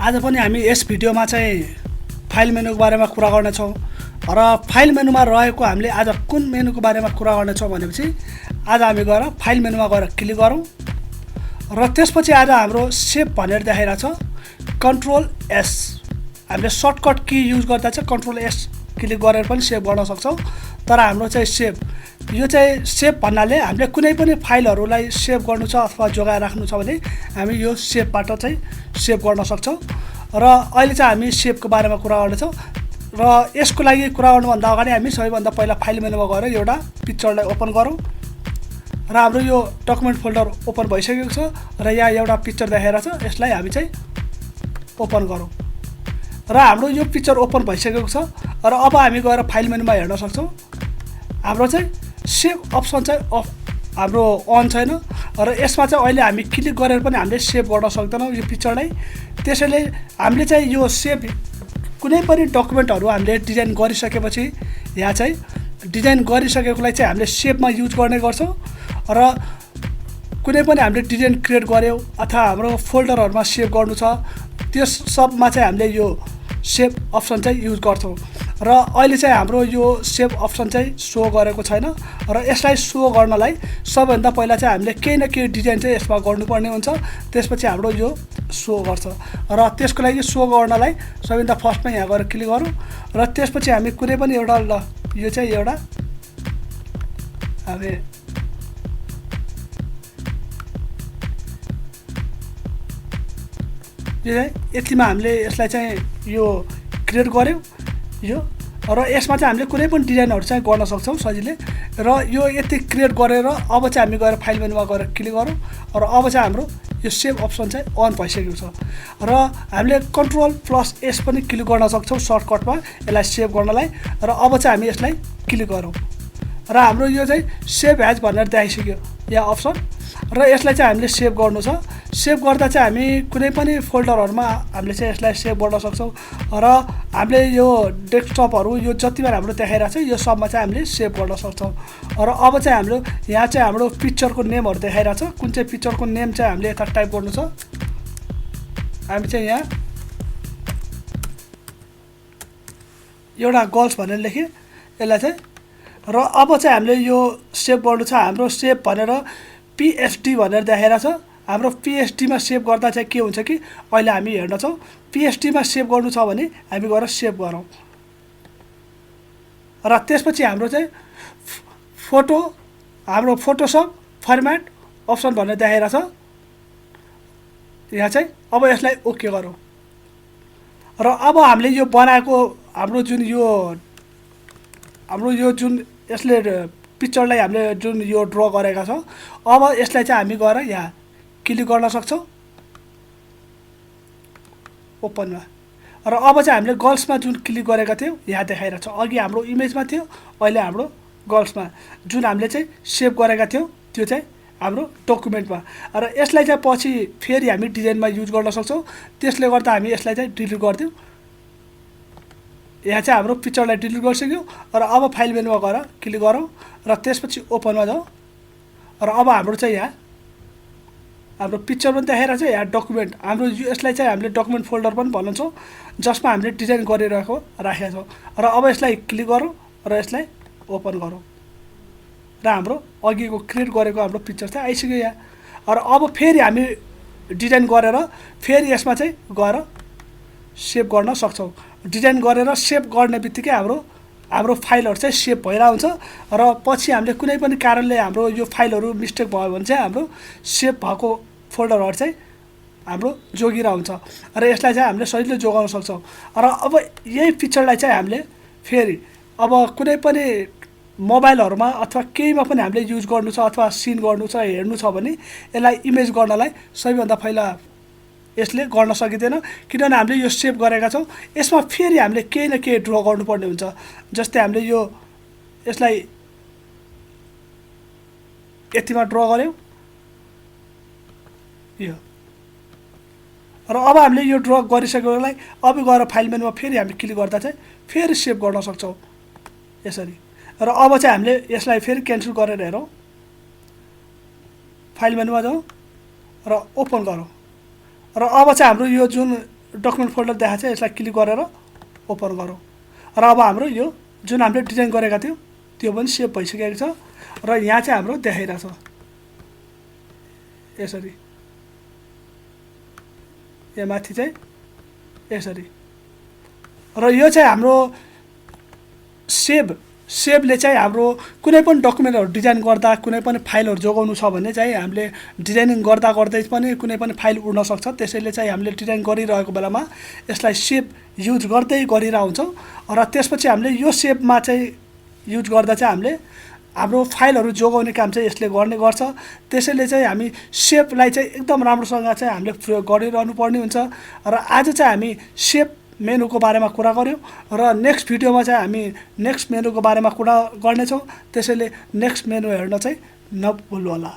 आज पनि हामी यस भिडियोमा चाहिँ फाइल मेनुको बारेमा कुरा गर्नेछौँ र फाइल मेनुमा रहेको हामीले आज कुन मेनुको बारेमा कुरा गर्नेछौँ भनेपछि आज हामी गएर फाइल मेनुमा गएर क्लिक गरौँ र त्यसपछि आज हाम्रो सेभ भनेर देखाइरहेछ कन्ट्रोल एस हामीले सर्टकट की युज गर्दा चाहिँ कन्ट्रोल एस क्लिक गरेर पनि सेभ गर्न सक्छौँ तर हाम्रो चाहिँ सेभ यो चाहिँ सेभ भन्नाले हामीले कुनै पनि फाइलहरूलाई सेभ गर्नु छ अथवा जोगाएर राख्नु छ भने हामी यो सेभबाट चाहिँ सेभ गर्न सक्छौँ र अहिले चाहिँ हामी सेभको बारेमा कुरा गर्नेछौँ र यसको लागि कुरा गर्नुभन्दा अगाडि हामी सबैभन्दा पहिला फाइल मेनुमा गएर एउटा पिक्चरलाई ओपन गरौँ र हाम्रो यो डकुमेन्ट फोल्डर ओपन भइसकेको छ र यहाँ एउटा पिक्चर देखाइरहेछ यसलाई हामी चाहिँ ओपन गरौँ र हाम्रो यो पिक्चर ओपन भइसकेको छ र अब हामी गएर फाइल मेनुमा हेर्न सक्छौँ हाम्रो चाहिँ सेभ अप्सन चाहिँ अफ हाम्रो अन छैन र यसमा चाहिँ अहिले हामी क्लिक गरेर पनि हामीले सेभ गर्न सक्दैनौँ यो पिक्चरलाई त्यसैले हामीले चाहिँ यो सेभ कुनै पनि डकुमेन्टहरू हामीले डिजाइन गरिसकेपछि यहाँ चाहिँ डिजाइन गरिसकेकोलाई चाहिँ हामीले सेभमा युज गर्ने गर्छौँ र कुनै पनि हामीले डिजाइन क्रिएट गऱ्यौँ अथवा हाम्रो फोल्डरहरूमा सेभ गर्नु छ त्यस सबमा चाहिँ हामीले यो सेभ अप्सन चाहिँ युज गर्छौँ र अहिले चाहिँ हाम्रो यो सेभ अप्सन चाहिँ सो गरेको छैन र यसलाई सो गर्नलाई सबैभन्दा पहिला चाहिँ हामीले केही न केही डिजाइन चाहिँ यसमा गर्नुपर्ने हुन्छ त्यसपछि हाम्रो यो सो गर्छ र त्यसको लागि सो गर्नलाई सबैभन्दा फर्स्टमा यहाँ गएर क्लिक गरौँ र त्यसपछि हामी कुनै पनि एउटा ल यो चाहिँ एउटा हामी यो चाहिँ यतिमा हामीले यसलाई चाहिँ यो क्रिएट गऱ्यौँ यो र यसमा चाहिँ हामीले कुनै पनि डिजाइनहरू चाहिँ गर्न सक्छौँ सजिलै र यो यति क्रिएट गरेर अब चाहिँ हामी गएर फाइल मेनुमा गएर क्लिक गरौँ र अब चाहिँ हाम्रो यो सेभ अप्सन चाहिँ अन भइसकेको छ र हामीले कन्ट्रोल प्लस एस पनि क्लिक गर्न सक्छौँ सर्टकटमा यसलाई सेभ गर्नलाई र अब चाहिँ हामी यसलाई क्लिक गरौँ र हाम्रो यो चाहिँ सेभ एज भनेर देखाइसक्यो यहाँ अप्सन र यसलाई चाहिँ हामीले सेभ गर्नु छ सेभ गर्दा चाहिँ हामी कुनै पनि फोल्डरहरूमा हामीले चाहिँ यसलाई सेभ गर्न सक्छौँ र हामीले यो डेस्कटपहरू यो जति बेला हाम्रो देखाइरहेको छ यो सबमा चाहिँ हामीले सेभ गर्न सक्छौँ र अब चाहिँ हाम्रो यहाँ चाहिँ हाम्रो पिक्चरको नेमहरू देखाइरहेको छ कुन चाहिँ पिक्चरको नेम चाहिँ हामीले यता टाइप गर्नु छ हामी चाहिँ यहाँ एउटा गर्ल्स भनेर लेखेँ यसलाई चाहिँ र अब चाहिँ हामीले यो सेभ गर्नु छ हाम्रो सेभ भनेर पिएचडी भनेर देखाइरहेको छ हाम्रो पिएचडीमा सेभ गर्दा चाहिँ के हुन्छ कि अहिले हामी हेर्नेछौँ पिएचडीमा सेभ गर्नु छ भने हामी गएर सेभ गरौँ र त्यसपछि हाम्रो चाहिँ फोटो हाम्रो फोटोसप फर्मेट अप्सन भनेर देखाइरहेछ यहाँ चाहिँ अब यसलाई ओके गरौँ र अब हामीले यो बनाएको हाम्रो जुन जुन यसले पिक्चरलाई हामीले जुन यो ड्र गरेका छौँ अब यसलाई चाहिँ हामी गएर यहाँ क्लिक गर्न सक्छौँ ओपनमा र अब चाहिँ हामीले गर्ल्समा जुन क्लिक गरेका थियौँ यहाँ देखाइरहेको छ अघि हाम्रो इमेजमा थियो अहिले हाम्रो गर्ल्समा जुन हामीले चाहिँ सेभ गरेका थियौँ त्यो चाहिँ हाम्रो डकुमेन्टमा र यसलाई चाहिँ पछि फेरि हामी डिजाइनमा युज गर्न सक्छौँ त्यसले गर्दा हामी यसलाई चाहिँ डिलिट गरिदिउँ यहाँ चाहिँ हाम्रो पिक्चरलाई डिलिट गरिसक्यौँ र अब फाइल मेनुमा गएर क्लिक गरौँ र त्यसपछि ओपनमा जाउँ र अब हाम्रो चाहिँ यहाँ हाम्रो पिक्चर पनि देखाइरहेको छ यहाँ डकुमेन्ट हाम्रो यसलाई चाहिँ हामीले डकुमेन्ट फोल्डर पनि भन्छौँ जसमा हामीले डिजाइन गरिरहेको राखेका छौँ र अब यसलाई क्लिक गरौँ र यसलाई ओपन गरौँ र हाम्रो अघिको क्रिएट गरेको हाम्रो पिक्चर चाहिँ आइसक्यो यहाँ र अब फेरि हामी डिजाइन गरेर फेरि यसमा चाहिँ गएर सेभ गर्न सक्छौँ डिजाइन गरेर सेभ गर्ने बित्तिकै हाम्रो फाइलहरू चाहिँ सेभ भइरहेको हुन्छ र पछि हामीले कुनै पनि कारणले हाम्रो यो फाइलहरू मिस्टेक भयो भने चाहिँ हाम्रो सेभ भएको फोल्डरहरू चाहिँ हाम्रो जोगिरहेको हुन्छ र यसलाई चाहिँ हामीले सजिलै जोगाउन सक्छौँ र अब यही पिक्चरलाई चाहिँ हामीले फेरि अब कुनै पनि मोबाइलहरूमा अथवा केहीमा पनि हामीले युज गर्नु छ अथवा सिन गर्नु छ हेर्नु छ भने यसलाई इमेज गर्नलाई सबैभन्दा पहिला यसले गर्न सकिँदैन किनभने हामीले यो सेभ गरेका छौँ यसमा फेरि हामीले केही न केही ड्र गर्नुपर्ने हुन्छ जस्तै हामीले यसलाई यतिमा ड्र गऱ्यौँ यो र अब हामीले यो ड्र गरिसकेकोलाई अब गएर फाइल मेनुमा फेरि हामी क्लिक गर्दा चाहिँ फेरि सेभ गर्न सक्छौँ यसरी र अब चाहिँ हामीले यसलाई फेरि क्यान्सल गरेर हेरौँ फाइल मेनुमा जाउँ र ओपन गरौँ र अब चाहिँ हाम्रो यो जुन डकुमेन्ट फोल्डर देखाएको छ, यसलाई क्लिक गरेर ओपन गरौँ र अब हाम्रो यो जुन हामीले डिजाइन गरेका थियौँ त्यो पनि सेभ भइसकेको छ र यहाँ चाहिँ हाम्रो देखाइरहेछ यसरी, यहाँ माथि चाहिँ यसरी। र यो चाहिँ हाम्रो सेभले चाहिँ हाम्रो कुनै पनि डकुमेन्टहरू डिजाइन गर्दा, कुनै पनि फाइलहरू जोगाउनु छ भने चाहिँ हामीले डिजाइनिङ गर्दा गर्दै पनि कुनै पनि फाइल उड्न सक्छ। त्यसैले चाहिँ हामीले डिजाइन गरिरहेको बेलामा यसलाई सेभ युज गर्दै गरिरहेको हुन्छौँ र त्यसपछि हामीले यो सेभमा चाहिँ युज गर्दा चाहिँ हामीले हाम्रो फाइलहरू जोगाउने काम चाहिँ यसले गर्ने गर्छ। त्यसैले चाहिँ हामी सेभलाई चाहिँ एकदम राम्रोसँग चाहिँ हामीले प्रयोग गरिरहनु पर्ने हुन्छ। र आज चाहिँ हामी सेभ मेनुको बारेमा कुरा गऱ्यौँ र नेक्स्ट भिडियोमा चाहिँ हामी नेक्स्ट मेनुको बारेमा कुरा गर्नेछौँ। त्यसैले नेक्स्ट मेनु हेर्न चाहिँ नभुल्नु होला।